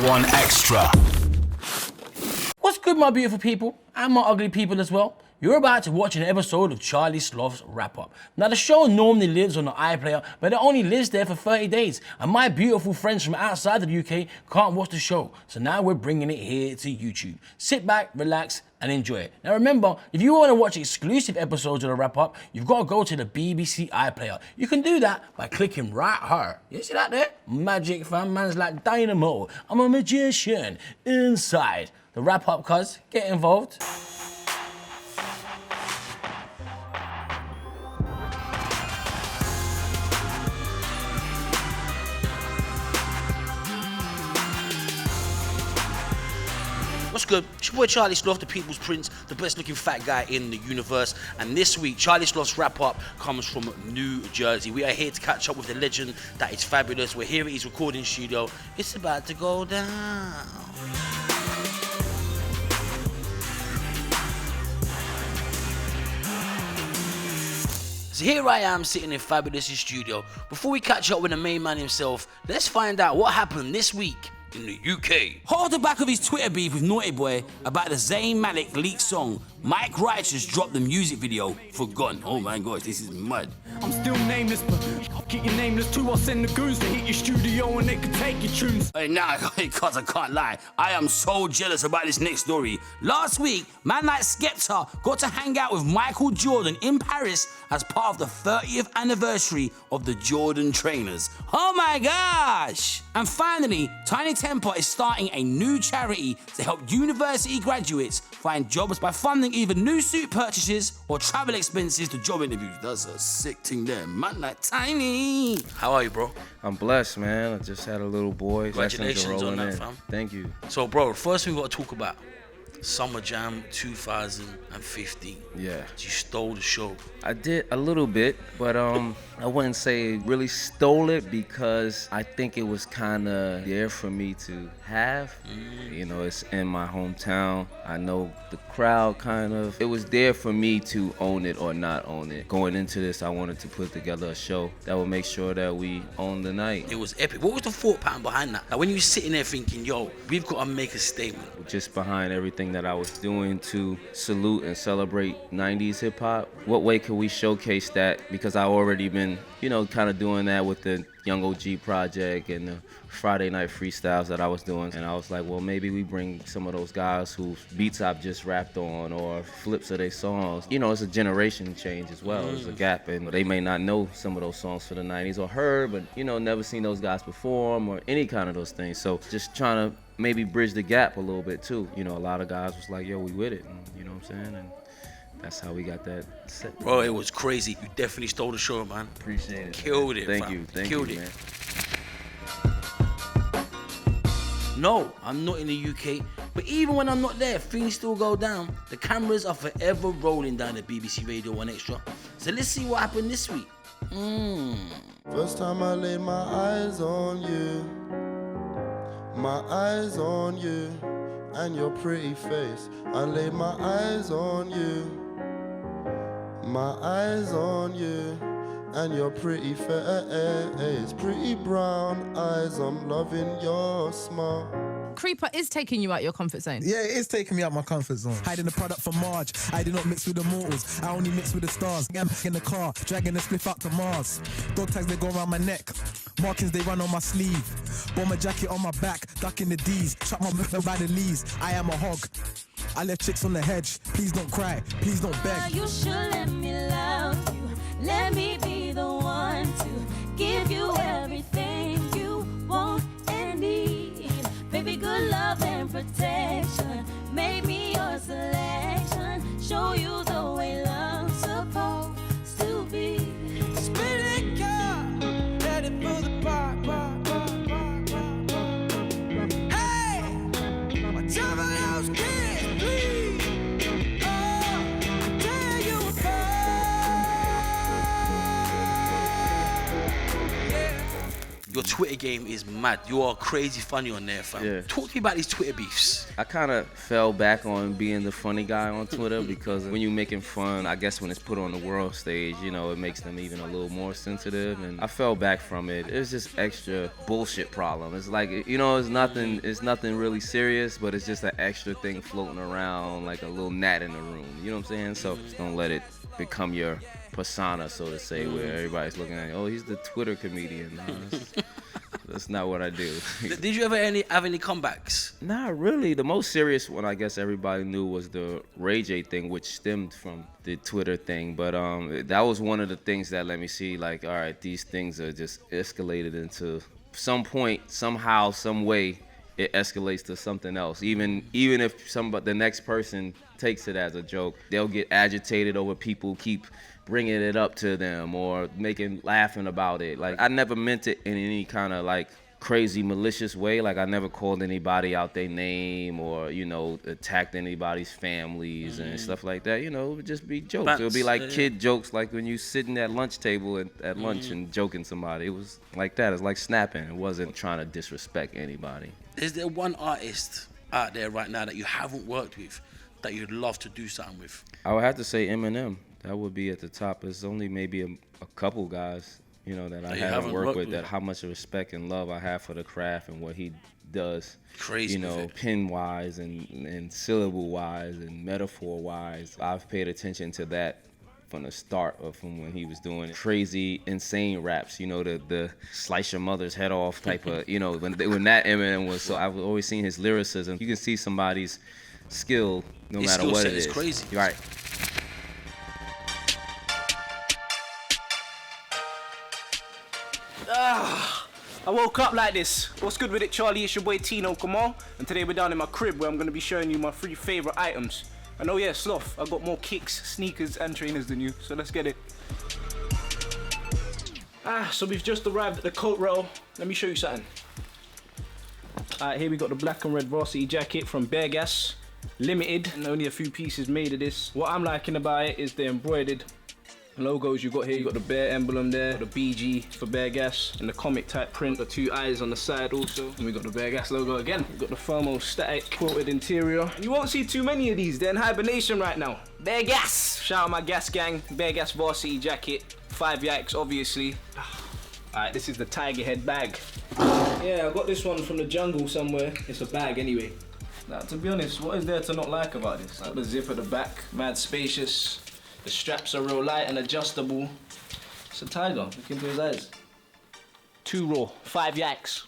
1 Extra. What's good, my beautiful people, and my ugly people as well? You're about to watch an episode of Charlie Sloth's wrap-up. Now, the show normally lives on the iPlayer, but it only lives there for 30 days, and my beautiful friends from outside of the UK can't watch the show, so now we're bringing it here to YouTube. Sit back, relax, and enjoy it. Now remember, if you want to watch exclusive episodes of the wrap-up, you've got to go to the BBC iPlayer. You can do that by clicking right here. You see that there? Magic, fam, man's like dynamo. I'm a magician. Inside the wrap-up, cuz, get involved. What's good? It's your boy Charlie Sloth, the People's Prince, the best looking fat guy in the universe. And this week, Charlie Sloth's wrap up comes from New Jersey. We are here to catch up with the legend that is Fabolous. We're here at his recording studio. It's about to go down. So here I am sitting in Fabolous' studio. Before we catch up with the main man himself, let's find out what happened this week in the UK. Hold the back of his Twitter beef with Naughty Boy about the Zayn Malik leaked song, Mike Righteous dropped the music video for Gone. Oh my gosh, this is mad. I'm still nameless, but keep your nameless too. I'll send the goons to hit your studio and they can take your tunes. Hey, nah, cause I can't lie. I am so jealous about this next story. Last week, man like Skepta got to hang out with Michael Jordan in Paris as part of the 30th anniversary of the Jordan trainers. Oh my gosh! And finally, Tiny Temper is starting a new charity to help university graduates find jobs by funding either new suit purchases or travel expenses to job interviews. That's a sick thing there, man like Tiny. How are you, bro? I'm blessed, man. I just had a little boy. Congratulations on that, fam. Thank you. So, bro, first thing we got to talk about, Summer Jam 2015. Yeah. You stole the show. I did a little bit, but I wouldn't say really stole it because I think it was kind of there for me to have. You know, it's in my hometown. I know the crowd kind of. It was there for me to own it or not own it. Going into this, I wanted to put together a show that would make sure that we own the night. It was epic. What was the thought pattern behind that? Like when you were sitting there thinking, yo, we've got to make a statement. Just behind everything that I was doing to salute and celebrate 90s hip hop, what way could we showcase that? Because I already been, you know, kind of doing that with the Young OG project and the Friday night freestyles that I was doing. And I was like, well, maybe we bring some of those guys whose beats I've just rapped on or flips of their songs. You know, it's a generation change as well. There's a gap, and they may not know some of those songs for the 90s or heard, but, you know, never seen those guys perform or any kind of those things. So just trying to maybe bridge the gap a little bit too. You know, a lot of guys was like, yo, we with it. And, you know what I'm saying? And that's how we got that set. Bro, it was crazy. You definitely stole the show, man. Appreciate it. Killed it, Thank fam. you. Thank Killed you, it. man. No, I'm not in the UK, but even when I'm not there, things still go down. The cameras are forever rolling down the BBC Radio 1 Extra. So let's see what happened this week. First time I laid my eyes on you, my eyes on you, and your pretty face. I laid my eyes on you, my eyes on you, and your pretty face. Pretty brown eyes, I'm loving your smile. Creeper is taking you out your comfort zone. Yeah, it is taking me out my comfort zone. Hiding the product from Marge. I do not mix with the mortals. I only mix with the stars. I'm in the car, dragging the spliff out to Mars. Dog tags, they go around my neck. Markings, they run on my sleeve. Bomber jacket on my back, ducking the D's. Shut my mouth by the leaves. I am a hog. I left chicks on the hedge. Please don't cry, please don't beg. You should let me love you. Let me be the one to give you everything you want and need. Baby, good love and protection. Make me your selection. Show you the way love's supposed to be. Spinning car, ready for the bar. Hey, my Fabolous kids, please. Oh, tear you apart. Yeah. your Twitter game is mad. You are crazy funny on there, fam. Yeah. Talk to me about these Twitter beefs. I kind of fell back on being the funny guy on Twitter because when you're making fun, I guess when it's put on the world stage, you know, it makes them even a little more sensitive. And I fell back from it. It's just extra bullshit problem. It's like, you know, it's nothing really serious, but it's just an extra thing floating around like a little gnat in the room. You know what I'm saying? So just don't let it become your persona, so to say, where everybody's looking at, oh, he's the Twitter comedian. No, that's not what I do. Did you ever have any comebacks? Not really. The most serious one I guess everybody knew was the Ray J thing, which stemmed from the Twitter thing. But that was one of the things that let me see, like, all right, these things are just escalated into some point, somehow, some way, it escalates to something else. Even if the next person takes it as a joke, they'll get agitated over people keep bringing it up to them or laughing about it. Like, I never meant it in any kind of like crazy malicious way. Like, I never called anybody out their name or, you know, attacked anybody's families and stuff like that. You know, it would just be jokes. It would be like kid jokes, like when you sitting at lunch table at lunch and joking somebody. It was like that. It's like snapping. It wasn't trying to disrespect anybody. Is there one artist out there right now that you haven't worked with that you'd love to do something with? I would have to say Eminem. That would be at the top. There's only maybe a couple guys, you know, that I haven't worked with. That how much respect and love I have for the craft and what he does. Crazy. You know, pen wise and syllable wise and metaphor wise. I've paid attention to that from the start of from when he was doing crazy, insane raps. You know, the slice your mother's head off type of. You know, when that Eminem was. So I've always seen his lyricism. You can see somebody's skill no matter what it is. His skill set is crazy. Right. I woke up like this. What's good with it, Charlie? It's your boy Tino Kamal, and today we're down in my crib where I'm going to be showing you my 3 favorite items. And oh yeah, Sloth, I got more kicks, sneakers and trainers than you, so let's get it. So we've just arrived at the coat rail. Let me show you something. Here we got the black and red varsity jacket from Bear Gas, limited, and only a few pieces made of this. What I'm liking about it is the embroidered logos you got here. You got the bear emblem there, the BG for Bear Gas, and the comic type print, the 2 eyes on the side also. And we got the Bear Gas logo again. We got the thermostatic quilted interior. And you won't see too many of these, they're in hibernation right now. Bear Gas! Shout out my gas gang, Bear Gas varsity jacket, 5 yikes obviously. Alright, this is the tiger head bag. Yeah, I got this one from the jungle somewhere. It's a bag anyway. Now, to be honest, what is there to not like about this? Got the zip at the back, mad spacious. The straps are real light and adjustable. It's a tiger, look into his eyes. 2 raw, 5 yikes.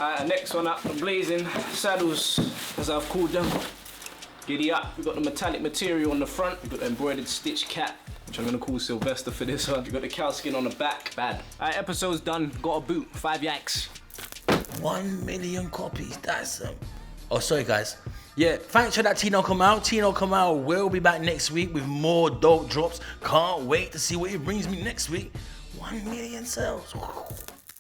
Alright, next one up, the blazing saddles, as I've called them. Giddy up. We've got the metallic material on the front. We've got the embroidered stitch cap, which I'm gonna call Sylvester for this one. We've got the cow skin on the back, bad. Alright, episode's done, got a boot, 5 yikes. 1 million copies, that's Oh, sorry guys. Yeah, thanks for that, Tino Kamal. Tino Kamal will be back next week with more dope drops. Can't wait to see what he brings me next week. 1 million sales.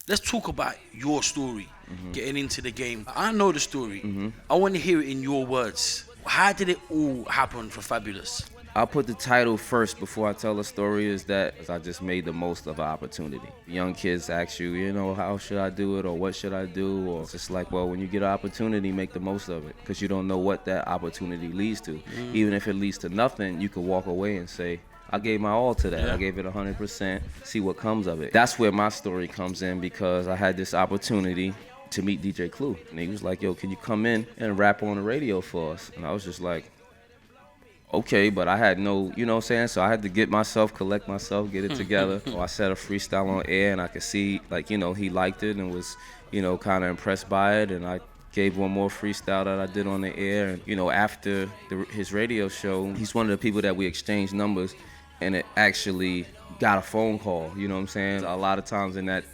Let's talk about your story, getting into the game. I know the story. I want to hear it in your words. How did it all happen for Fabolous? I'll put the title first before I tell the story, is that I just made the most of an opportunity. Young kids ask you, you know, how should I do it or what should I do? Or it's just like, well, when you get an opportunity, make the most of it, because you don't know what that opportunity leads to. Even if it leads to nothing, you could walk away and say, I gave my all to that. Yeah. I gave it 100%, see what comes of it. That's where my story comes in, because I had this opportunity to meet DJ Clue. And he was like, yo, can you come in and rap on the radio for us? And I was just like, okay, but I had no, you know what I'm saying? So I had to collect myself, get it together. So I set a freestyle on air, and I could see, like, you know, he liked it and was, you know, kind of impressed by it. And I gave one more freestyle that I did on the air. And, you know, after his radio show, he's one of the people that we exchanged numbers, and it actually got a phone call, you know what I'm saying? A lot of times in that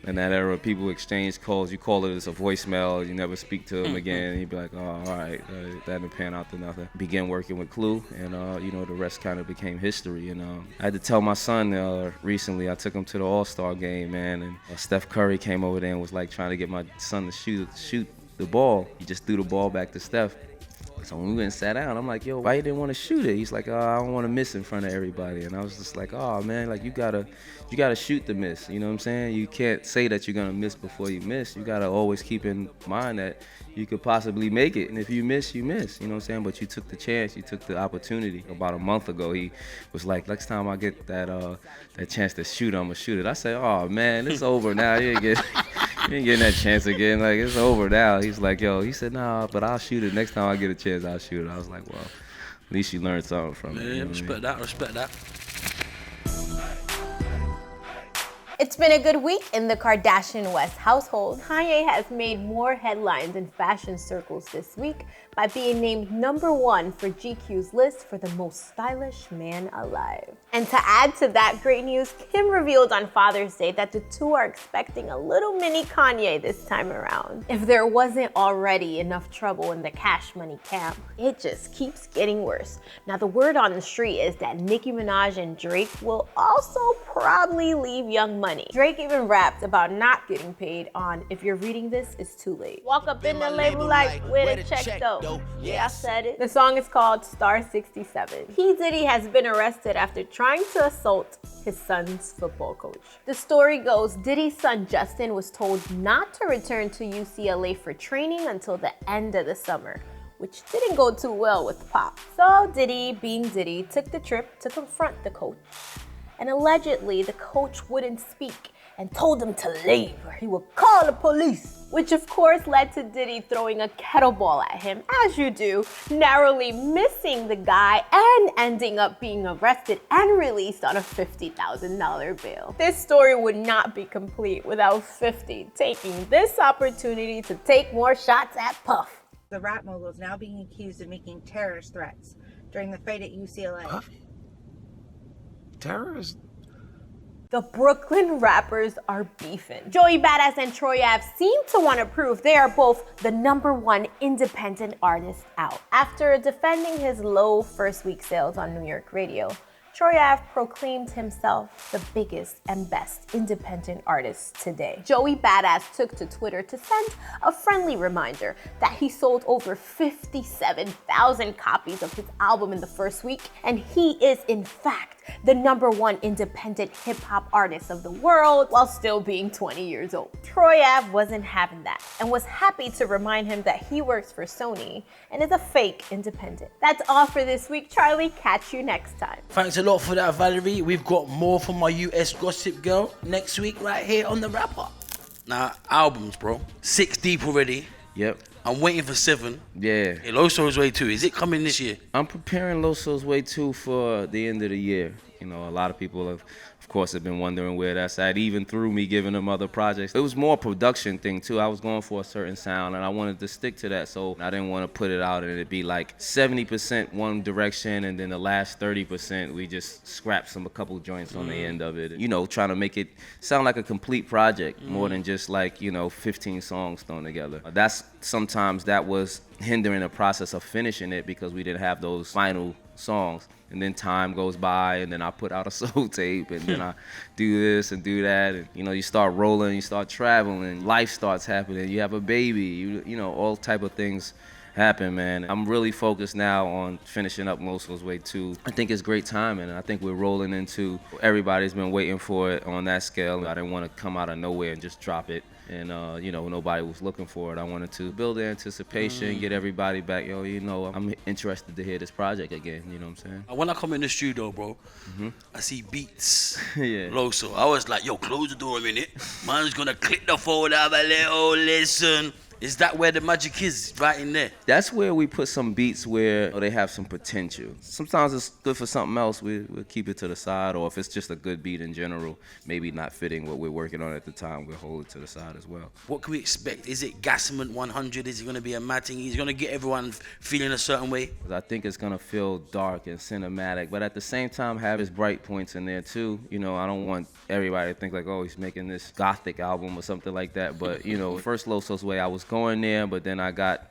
era, people exchange calls. You call it as a voicemail. You never speak to them again. And you'd be like, oh, all right, that didn't pan out to nothing. Began working with Clue, and you know, the rest kind of became history. And I had to tell my son recently. I took him to the All-Star game, man, and Steph Curry came over there and was like trying to get my son to shoot the ball. He just threw the ball back to Steph. So when we went and sat down, I'm like, yo, why you didn't want to shoot it? He's like, oh, I don't want to miss in front of everybody. And I was just like, oh man, like you gotta shoot the miss. You know what I'm saying? You can't say that you're gonna miss before you miss. You gotta always keep in mind that you could possibly make it. And if you miss, you miss. You know what I'm saying? But you took the chance, you took the opportunity. About a month ago, he was like, next time I get that chance to shoot, I'm gonna shoot it. I said, oh man, it's over now. You ain't getting that chance again. Like, it's over now. He's like, yo, he said, nah, but I'll shoot it. Next time I get a chance, I'll shoot it. I was like, well, at least you learned something from it. Yeah, respect that. It's been a good week in the Kardashian West household. Kanye has made more headlines in fashion circles this week by being named #1 for GQ's list for the most stylish man alive. And to add to that great news, Kim revealed on Father's Day that the two are expecting a little mini Kanye this time around. If there wasn't already enough trouble in the Cash Money camp, it just keeps getting worse. Now the word on the street is that Nicki Minaj and Drake will also probably leave Young Money. Drake even rapped about not getting paid on If You're Reading This, It's Too Late. Walk up in the label like, where the check though? Yeah, I said it. The song is called Star 67. P. Diddy has been arrested after trying to assault his son's football coach. The story goes, Diddy's son Justin was told not to return to UCLA for training until the end of the summer, which didn't go too well with Pop. So Diddy, being Diddy, took the trip to confront the coach. And allegedly, the coach wouldn't speak and told him to leave or he would call the police, which of course led to Diddy throwing a kettleball at him, as you do, narrowly missing the guy and ending up being arrested and released on a $50,000 bail. This story would not be complete without 50 taking this opportunity to take more shots at Puff. The rap mogul is now being accused of making terrorist threats during the fight at UCLA. Puff? Terrorist? The Brooklyn rappers are beefing. Joey Badass and Troy Ave seem to want to prove they are both the #1 independent artist out. After defending his low first week sales on New York radio, Troy Ave proclaimed himself the biggest and best independent artist today. Joey Badass took to Twitter to send a friendly reminder that he sold over 57,000 copies of his album in the first week, and he is in fact the #1 independent hip-hop artist of the world while still being 20 years old. Troy Ave wasn't having that and was happy to remind him that he works for Sony and is a fake independent. That's all for this week, Charlie. Catch you next time. Thanks a lot for that, Valerie. We've got more from my US gossip girl next week right here on the Wrap Up. Now, albums, bro. 6 deep already. Yep. I'm waiting for 7. Yeah. Hey, Loso's Way 2. Is it coming this year? I'm preparing Loso's Way 2 for the end of the year. You know, a lot of people of course, have been wondering where that's at, even through me giving them other projects. It was more a production thing, too. I was going for a certain sound, and I wanted to stick to that, so I didn't want to put it out and it'd be like 70% one direction, and then the last 30%, we just scrapped a couple joints on the end of it. You know, trying to make it sound like a complete project, more than just like, 15 songs thrown together. Sometimes that was hindering the process of finishing it because we didn't have those final songs. And then time goes by, and then I put out a soul tape, and then I do this and do that. And, you start rolling, you start traveling, life starts happening, you have a baby, all type of things happen, man. I'm really focused now on finishing up Loso's Way 2. I think it's great timing, and I think we're rolling into, everybody's been waiting for it on that scale. I didn't want to come out of nowhere and just drop it. And, nobody was looking for it. I wanted to build the anticipation, get everybody back. I'm interested to hear this project again, you know what I'm saying? When I come in the studio, bro, I see beats, yeah. Loso. I was like, yo, close the door a minute. Man's gonna click the phone, have a little listen. Is that where the magic is, right in there? That's where we put some beats where they have some potential. Sometimes it's good for something else, we'll keep it to the side, or if it's just a good beat in general, maybe not fitting what we're working on at the time, we'll hold it to the side as well. What can we expect? Is it Gassament 100? Is it gonna be a mad thing? Is it gonna get everyone feeling a certain way? I think it's gonna feel dark and cinematic, but at the same time have its bright points in there too. I don't want everybody to think like, oh, he's making this gothic album or something like that, but first Loso's Way, I was going there, but then I got,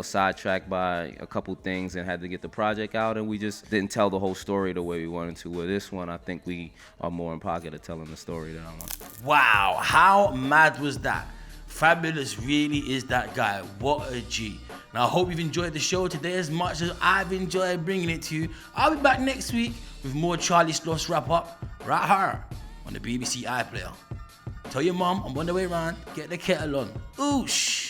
sidetracked by a couple things and had to get the project out, and we just didn't tell the whole story the way we wanted to. With this one, I think we are more in pocket of telling the story that I want. Wow, how mad was that? Fabolous really is that guy. What a G. Now I hope you've enjoyed the show today as much as I've enjoyed bringing it to you. I'll be back next week with more Charlie Sloth's Wrap Up right here on the BBC iPlayer. Tell your mum I'm on the way round, get the kettle on. Oosh!